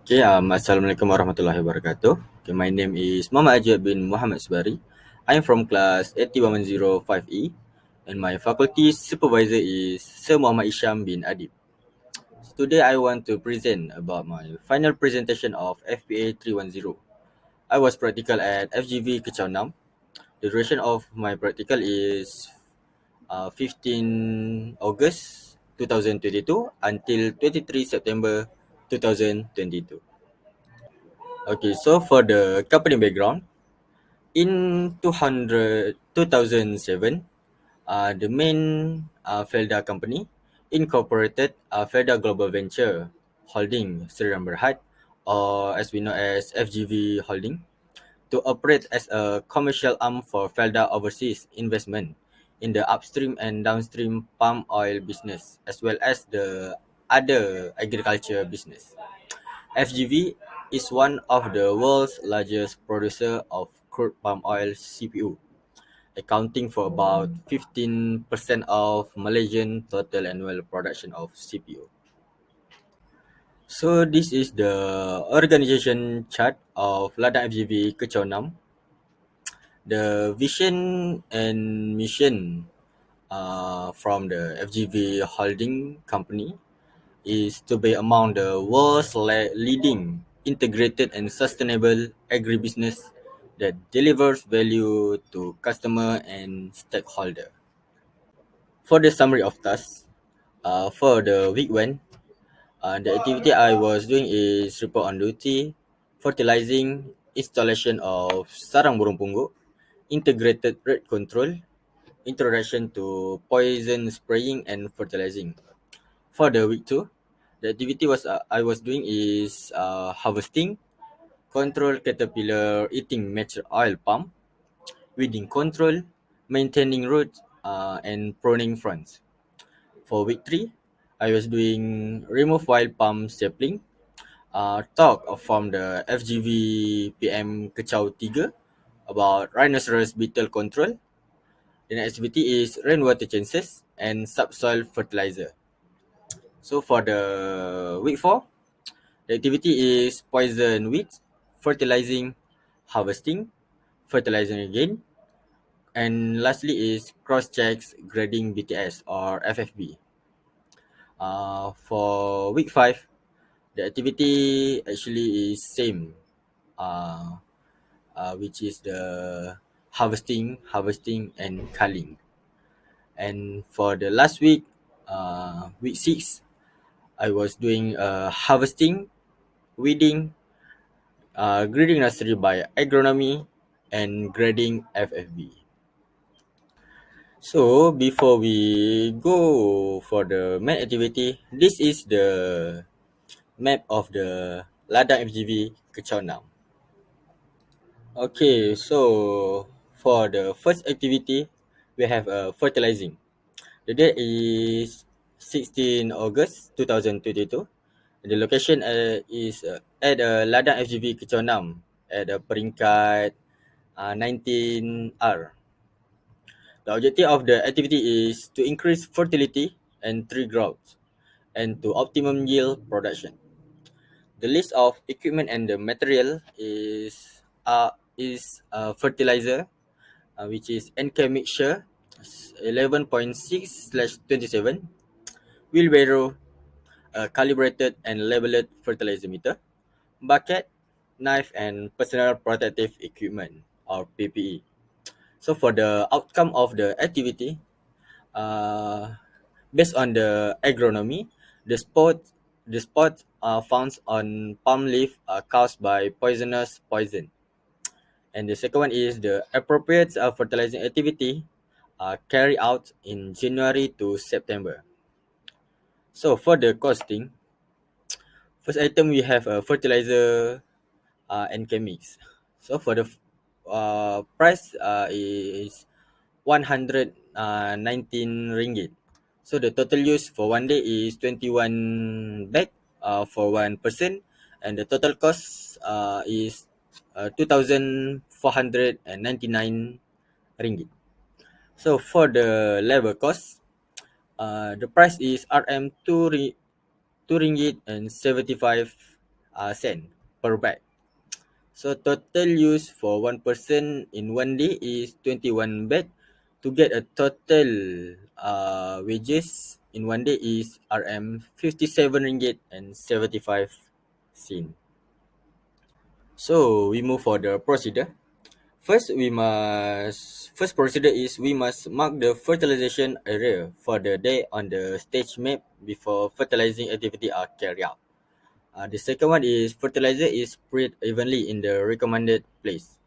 Okay, Assalamualaikum warahmatullahi wabarakatuh. Okay, my name is Muhammad Ajib bin Muhammad Subari. I am from class 81105E and my faculty supervisor is Sir Muhammad Isham bin Adib. So today I want to present about my final presentation of FPA 310. I was practical at FGV Kechau 6. The duration of my practical is 15 August 2022 until 23 September 2022. Okay, so for the company background, in 2007, the main Felda company incorporated Felda Global Venture Holding Sri Berhad, or as we know as FGV Holding, to operate as a commercial arm for Felda Overseas Investment in the upstream and downstream palm oil business, as well as the other agriculture business. FGV is one of the world's largest producer of crude palm oil (CPO), accounting for about 15% of Malaysian total annual production of CPO. So this is the organization chart of Ladang FGV Kechau 6. The vision and mission from the FGV holding company is to be among the world's leading integrated and sustainable agribusiness that delivers value to customer and stakeholder. For the summary of tasks, for the week one, the activity I was doing is report on duty, fertilizing, installation of sarang burung pungguk, integrated rat control, introduction to poison spraying and fertilizing. For the week two, the activity was I was doing is harvesting, control caterpillar eating mature oil palm, weeding control, maintaining roots, and pruning fronts. For week three, I was doing remove wild palm sapling, talk from the FGV PM Kechau 3 about rhinoceros beetle control. The next activity is rainwater chances and subsoil fertilizer. So for the week 4, the activity is poison weeds, fertilizing, harvesting, fertilizing again, and lastly is cross checks grading BTS or FFB. For week 5, the activity actually is same, uh, which is the harvesting, and culling. And for the last week, week 6, I was doing harvesting, weeding, grading nursery by agronomy, and grading FFB. So before we go for the main activity, this is the map of the Ladang FGV Kechau 6. Okay, so for the first activity, we have fertilizing. The date is 16 August 2022. The location is at Ladang FGV Kechau 6 at peringkat 19R. The objective of the activity is to increase fertility and tree growth and to optimum yield production. The list of equipment and the material is fertilizer, which is NK mixture 11.6/27, wheelbarrow, calibrated and labeled fertilizer meter, bucket, knife, and personal protective equipment or PPE. So for the outcome of the activity, uh, based on the agronomy, the spots found on palm leaf are caused by poisonous poison. And the second one is the appropriate fertilizing activity carried out in January to September. So for the costing, first item we have a fertilizer and chemics. So for the price is 119 ringgit. So the total use for one day is 21 bag for one person, and the total cost is 2,499 ringgit. So for the labor cost, the price is RM 2 ringgit and 75 cent per bag. So total use for one person in one day is 21 bag. To get a total wages in one day is RM 57 ringgit and 75 sen. So we move for the procedure. First procedure is we must mark the fertilization area for the day on the stage map before fertilizing activity are carried out. The second one is fertilizer is spread evenly in the recommended place.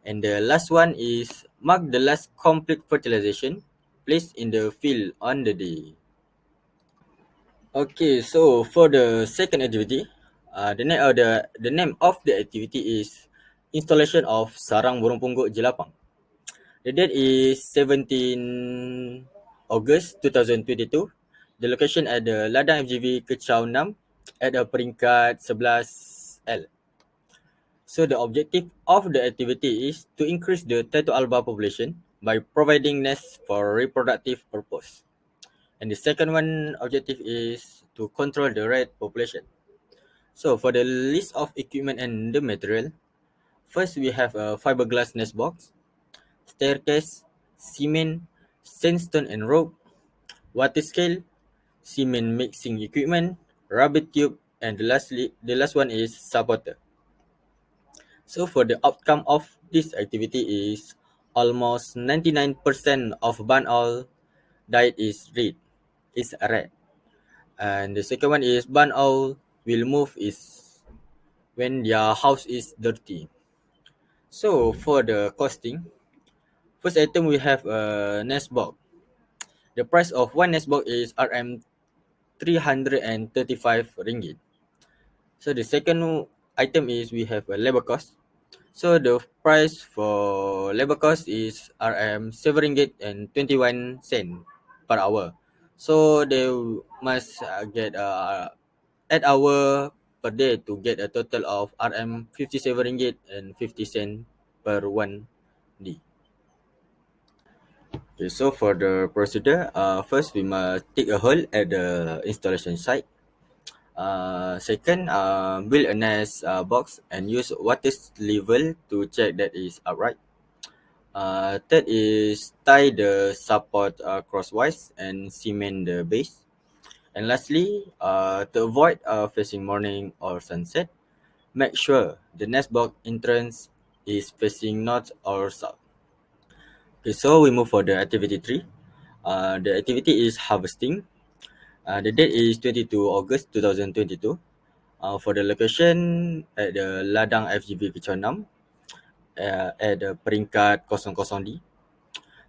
And the last one is mark the last complete fertilization placed in the field on the day. Okay, so for the second activity, the name of the activity is installation of sarang burung pungguk jelapang. The date is 17 August 2022. The location at the Ladang FGV Kechau 6 at the peringkat 11L. So the objective of the activity is to increase the Tetu alba population by providing nests for reproductive purpose. And the second one objective is to control the rat population. So for the list of equipment and the material, first we have a fiberglass nest box, staircase, cement, sandstone and rope, water scale, cement mixing equipment, rubber tube, and the last one is supporter. So for the outcome of this activity is almost 99% of barn owl diet is red. And the second one is barn owl will move is when their house is dirty. So for the costing, first item we have a nest box. The price of one nest box is RM 335 ringgit. So the second item is we have a labor cost. So the price for labor cost is RM 7 ringgit and 21 cent per hour. So they must get 8 hour per day to get a total of RM 57 ringgit and 50 cent per one day. Okay, so for the procedure, first we must take a hole at the installation site. Second, build a nest box and use water level to check that is upright. Third is tie the support crosswise and cement the base. And lastly, to avoid facing morning or sunset, make sure the nest box entrance is facing north or south. Okay, so we move for the activity 3. The activity is harvesting. The date is 22 August 2022. For the location at the Ladang FGV Kechau 6 at the peringkat 00D.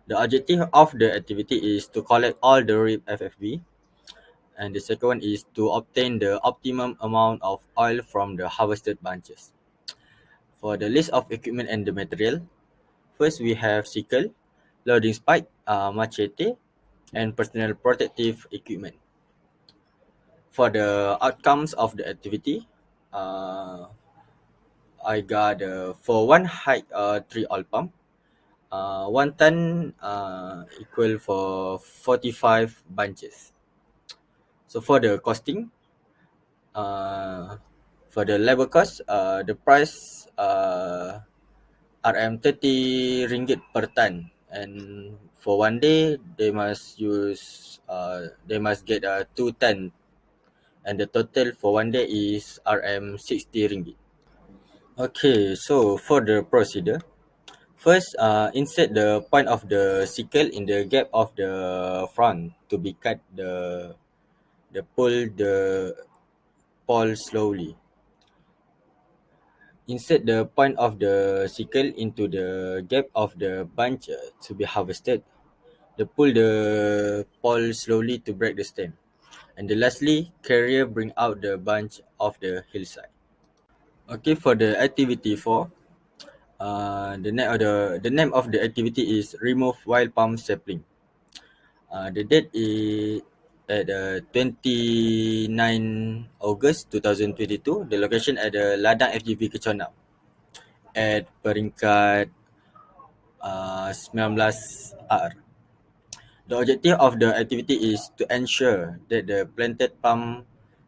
The objective of the activity is to collect all the RIP FFB, and the second one is to obtain the optimum amount of oil from the harvested bunches. For the list of equipment and the material, first we have sickle, loading spike, machete, and personal protective equipment. For the outcomes of the activity, I got for one height 3 oil pump, 1 ton equal for 45 bunches. So for the costing, for the labor cost, the price RM 30 ringgit per ton, and for one day they must get 2 ton, and the total for one day is RM 60 ringgit. Okay, so for the procedure, first insert the point of the sickle in the gap of the front to be cut the pull the pole slowly. Insert the point of the sickle into the gap of the bunch to be harvested. Pull the pole slowly to break the stem. And lastly, carrier bring out the bunch of the hillside. Okay, for the activity 4, the name of the activity is remove wild palm sapling. The date is at 29 August 2022. The location at the Ladang FGV Kechau 6 at peringkat 19R. The objective of the activity is to ensure that the planted palm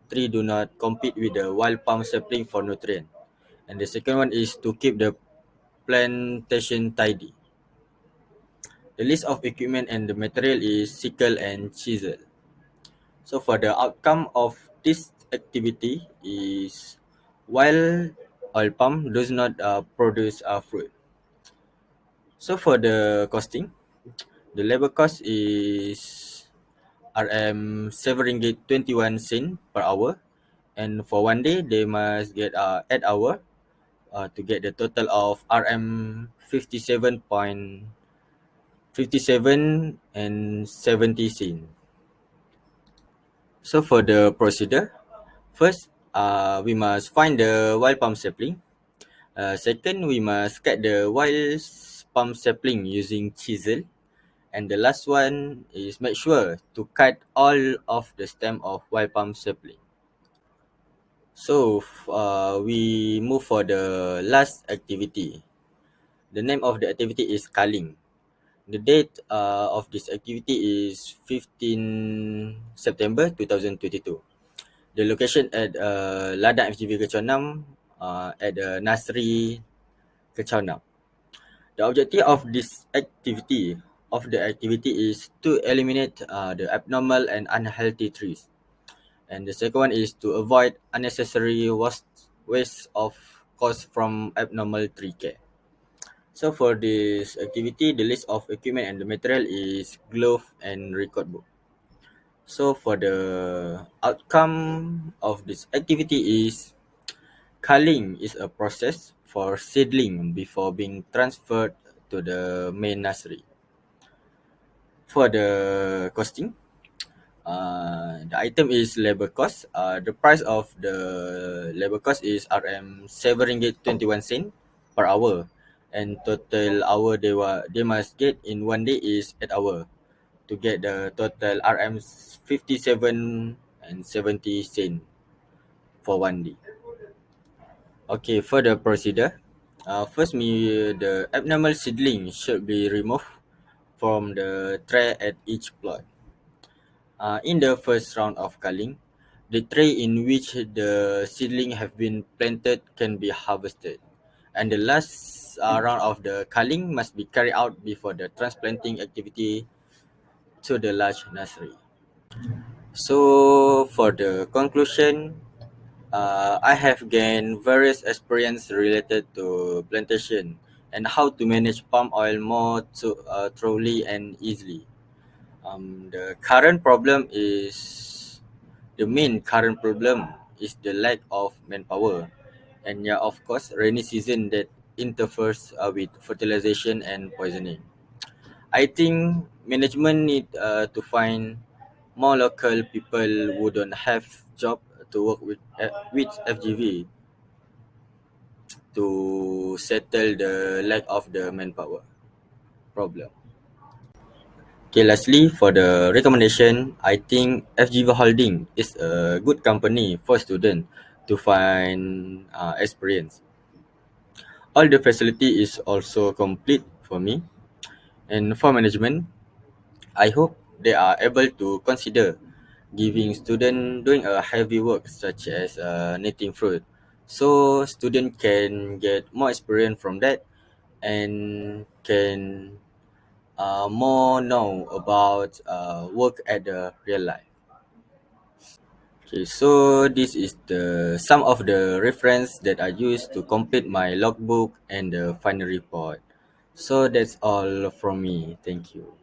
tree do not compete with the wild palm sapling for nutrient. And the second one is to keep the plantation tidy. The list of equipment and the material is sickle and chisel. So for the outcome of this activity is while oil palm does not produce fruit. So for the costing, the labor cost is RM 7 ringgit 21 cent per hour, and for one day they must get 8 hour to get the total of RM 57.57 and 70 cent. So for the procedure, first we must find the wild palm sapling. Second, we must cut the wild palm sapling using chisel. And the last one is make sure to cut all of the stem of wild palm sapling. So we move for the last activity. The name of the activity is culling. The date of this activity is 15 September 2022. The location at Ladang FGV Kechau 6 at the Nasri Kechau 6. The objective of the activity is to eliminate the abnormal and unhealthy trees. And the second one is to avoid unnecessary waste of cost from abnormal tree care. So for this activity, the list of equipment and the material is glove and record book. So for the outcome of this activity is culling is a process for seedling before being transferred to the main nursery. For the costing, the item is labor cost. The price of the labor cost is RM 7 ringgit 21 cent per hour, and total hour they must get in one day is 8 hour to get the total RM 57 and 70 cent for one day. Okay, for the procedure, first the abnormal seedling should be removed from the tray at each plot. In the first round of culling, the tray in which the seedling have been planted can be harvested, and the last round of the culling must be carried out before the transplanting activity to the large nursery. So for the conclusion, I have gained various experience related to plantation and how to manage palm oil more thoroughly and easily. The main current problem is the lack of manpower, and yeah, of course, rainy season that interferes with fertilization and poisoning. I think management need to find more local people who don't have job to work with FGV to settle the lack of the manpower problem. Okay, lastly, for the recommendation, I think FGV Holding is a good company for students to find experience. All the facility is also complete for me, and for management, I hope they are able to consider giving student doing a heavy work such as knitting fruit, so student can get more experience from that and can more know about work at the real life. Okay, so this is the some of the reference that I used to complete my logbook and the final report. So that's all from me. Thank you.